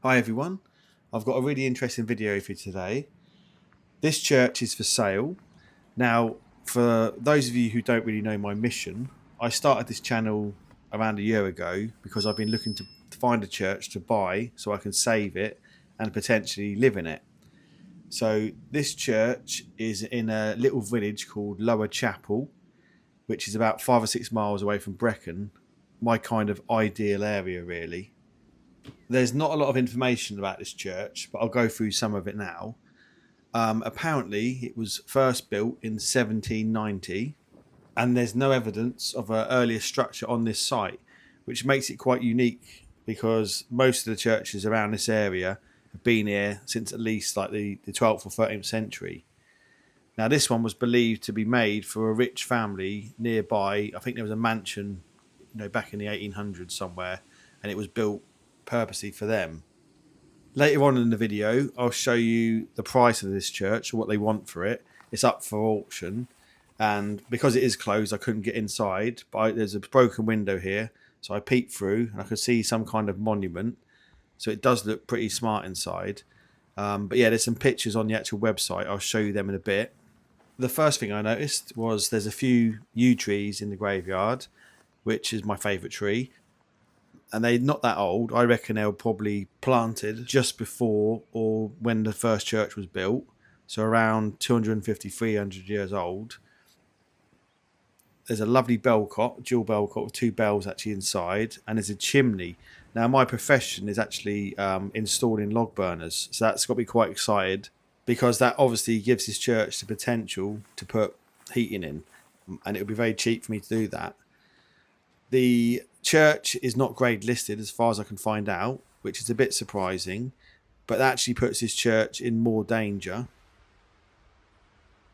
Hi everyone, I've got a really interesting video for you today. This church is for sale. Now, for those of you who don't really know my mission, I started this channel around a year ago because I've been looking to find a church to buy so I can save it and potentially live in it. So this church is in a little village called Lower Chapel, which is about 5 or 6 miles away from Brecon, my kind of ideal area really. There's not a lot of information about this church, but I'll go through some of it now. Apparently, it was first built in 1790, and there's no evidence of an earlier structure on this site, which makes it quite unique because most of the churches around this area have been here since at least like the 12th or 13th century. Now, this one was believed to be made for a rich family nearby. I think there was a mansion, back in the 1800s somewhere, and it was built purposely for them. Later on in the video, I'll show you the price of this church, what they want for it. It's up for auction, and because it is closed, I couldn't get inside. But there's a broken window here, so I peeked through, and I could see some kind of monument. So it does look pretty smart inside. But yeah, there's some pictures on the actual website. I'll show you them in a bit. The first thing I noticed was there's a few yew trees in the graveyard, which is my favourite tree. And they're not that old. I reckon they were probably planted just before or when the first church was built. So around 250, 300 years old. There's a lovely bellcot, dual bellcot with two bells actually inside. And there's a chimney. Now, my profession is actually installing log burners. So that's got me quite excited because that obviously gives this church the potential to put heating in. And it would be very cheap for me to do that. The church is not grade listed as far as I can find out, which is a bit surprising, but that actually puts this church in more danger.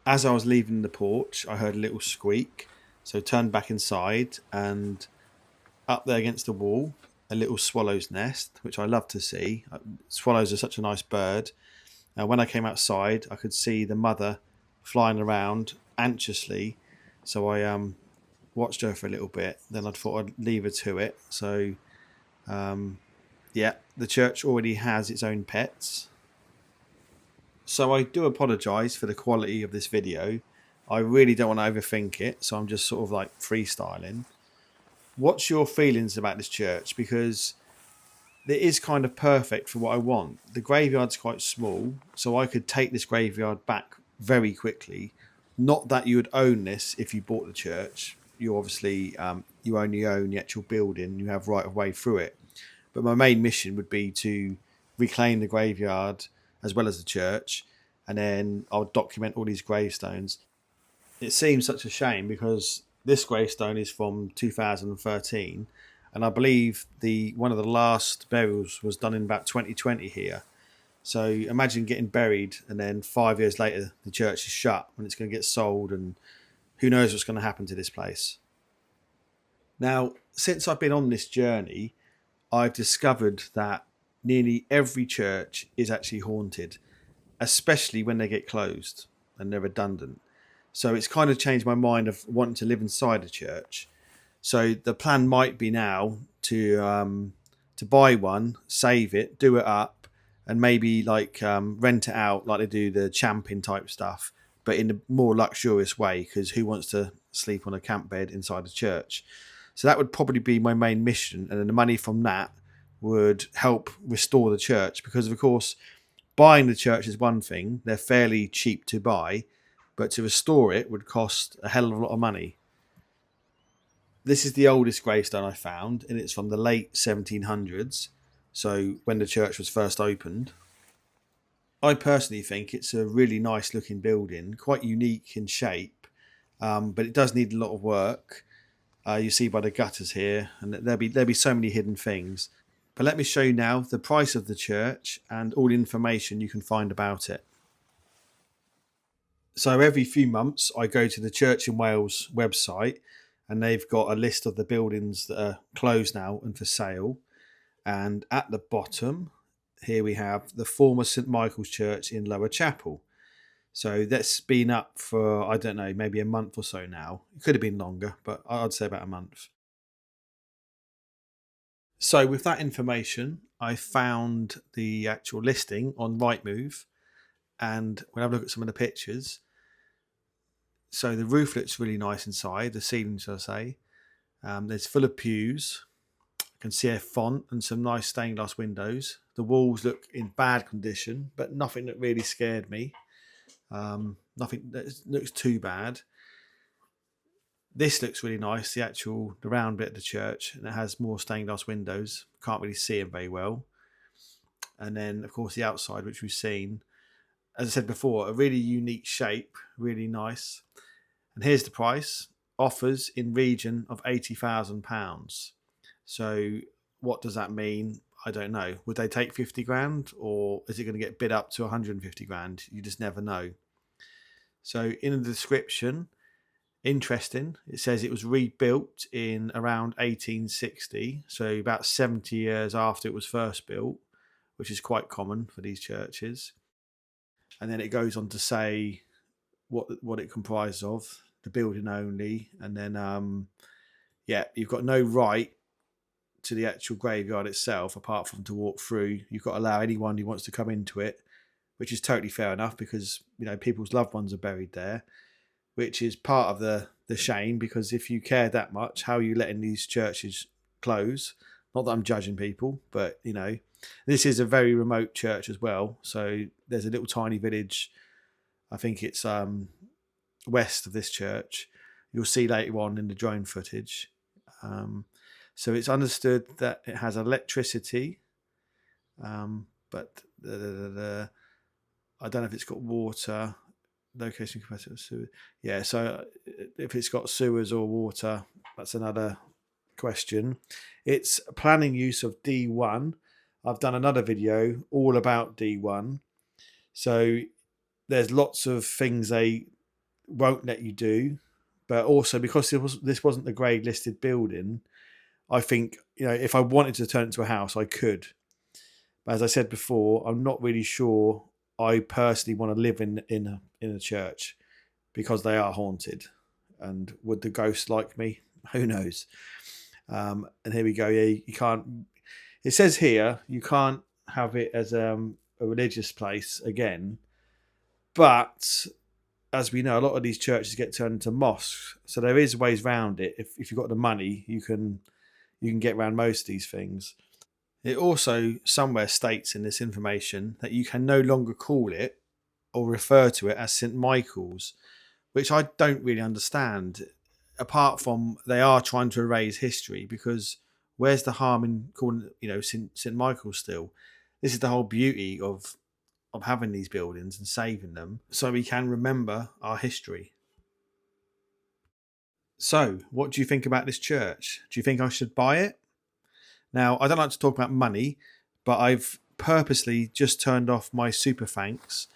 As I was leaving the porch, I heard a little squeak, so turned back inside, and up there against the wall, a little swallow's nest, which I love to see. Swallows are such a nice bird. When I came outside, I could see the mother flying around anxiously, so I watched her for a little bit. Then I thought I'd leave her to it. So, yeah, the church already has its own pets. So I do apologise for the quality of this video. I really don't want to overthink it, so I'm just sort of like freestyling. What's your feelings about this church? Because it is kind of perfect for what I want. The graveyard's quite small, so I could take this graveyard back very quickly. Not that you would own this if you bought the church. You obviously you only own the actual building. You have right of way through it. But my main mission would be to reclaim the graveyard as well as the church, and then I'll document all these gravestones. It seems such a shame because this gravestone is from 2013, and I believe the one of the last burials was done in about 2020 here. So imagine getting buried and then 5 years later the church is shut and it's going to get sold, and who knows what's going to happen to this place. Now, since I've been on this journey, I've discovered that nearly every church is actually haunted, especially when they get closed and they're redundant. So it's kind of changed my mind of wanting to live inside a church. So the plan might be now to buy one, save it, do it up, and maybe like rent it out like they do the Champing type stuff, but in a more luxurious way, because who wants to sleep on a camp bed inside a church? So that would probably be my main mission, and then the money from that would help restore the church, because of course buying the church is one thing, they're fairly cheap to buy, but to restore it would cost a hell of a lot of money. This is the oldest gravestone I found, and it's from the late 1700s, so when the church was first opened. I personally think it's a really nice looking building, quite unique in shape, but it does need a lot of work. You see by the gutters here, and there'll be so many hidden things. But let me show you now the price of the church and all the information you can find about it. So every few months I go to the Church in Wales website, and they've got a list of the buildings that are closed now and for sale. And at the bottom, here we have the former St Michael's Church in Lower Chapel. So that's been up for, I don't know, maybe a month or so now. It could have been longer, but I'd say about a month. So with that information, I found the actual listing on Rightmove, and we'll have a look at some of the pictures. So the roof looks really nice inside, the ceiling, shall I say. There's full of pews. I can see a font and some nice stained glass windows. The walls look in bad condition, but nothing that really scared me. Nothing that looks too bad. This looks really nice, the round bit of the church, and it has more stained glass windows. Can't really see them very well. And then, of course, the outside, which we've seen. As I said before, a really unique shape, really nice. And here's the price. Offers in region of £80,000. So what does that mean? I don't know. Would they take 50 grand, or is it going to get bid up to 150 grand? You just never know. So in the description, interesting, it says it was rebuilt in around 1860, so about 70 years after it was first built, which is quite common for these churches. And then it goes on to say what it comprises of, the building only, and then you've got no right to the actual graveyard itself apart from to walk through. You've got to allow anyone who wants to come into it, which is totally fair enough, because people's loved ones are buried there, which is part of the shame, because if you care that much, how are you letting these churches close? Not that I'm judging people, but this is a very remote church as well. So there's a little tiny village, I think it's west of this church. You'll see later on in the drone footage. So it's understood that it has electricity, but I don't know if it's got water. Location capacity of sewer. Yeah, so if it's got sewers or water, that's another question. It's planning use of D1. I've done another video all about D1. So there's lots of things they won't let you do, but also because this wasn't the grade listed building, I think if I wanted to turn it into a house, I could. But as I said before, I'm not really sure I personally want to live in a church, because they are haunted. And would the ghost like me? Who knows? And here we go. Yeah, you can't. It says here you can't have it as a religious place again, but as we know, a lot of these churches get turned into mosques, so there is ways around it. If you've got the money, you can get around most of these things. It also somewhere states in this information that you can no longer call it or refer to it as St. Michael's, which I don't really understand, apart from they are trying to erase history, because where's the harm in calling it, St. Michael's still? This is the whole beauty of having these buildings and saving them, so we can remember our history. So, what do you think about this church? Do you think I should buy it? Now, I don't like to talk about money, but I've purposely just turned off my super thanks,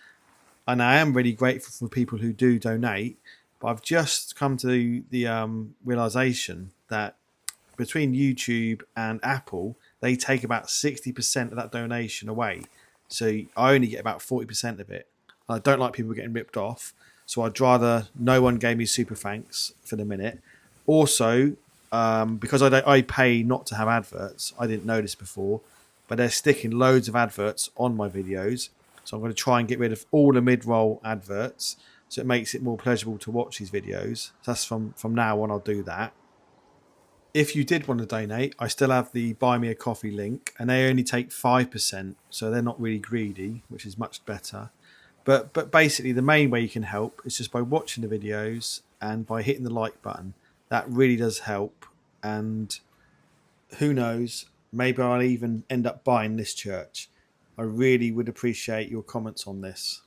and I am really grateful for people who do donate. But I've just come to the realization that between YouTube and Apple, they take about 60% of that donation away. So I only get about 40% of it. I don't like people getting ripped off, so I'd rather no one gave me super thanks for the minute. Also, because I pay not to have adverts, I didn't know this before, but they're sticking loads of adverts on my videos. So I'm going to try and get rid of all the mid-roll adverts, so it makes it more pleasurable to watch these videos. So that's from now on, I'll do that. If you did want to donate, I still have the Buy Me a Coffee link, and they only take 5%, so they're not really greedy, which is much better. But basically, the main way you can help is just by watching the videos and by hitting the like button. That really does help, and who knows, maybe I'll even end up buying this church. I really would appreciate your comments on this.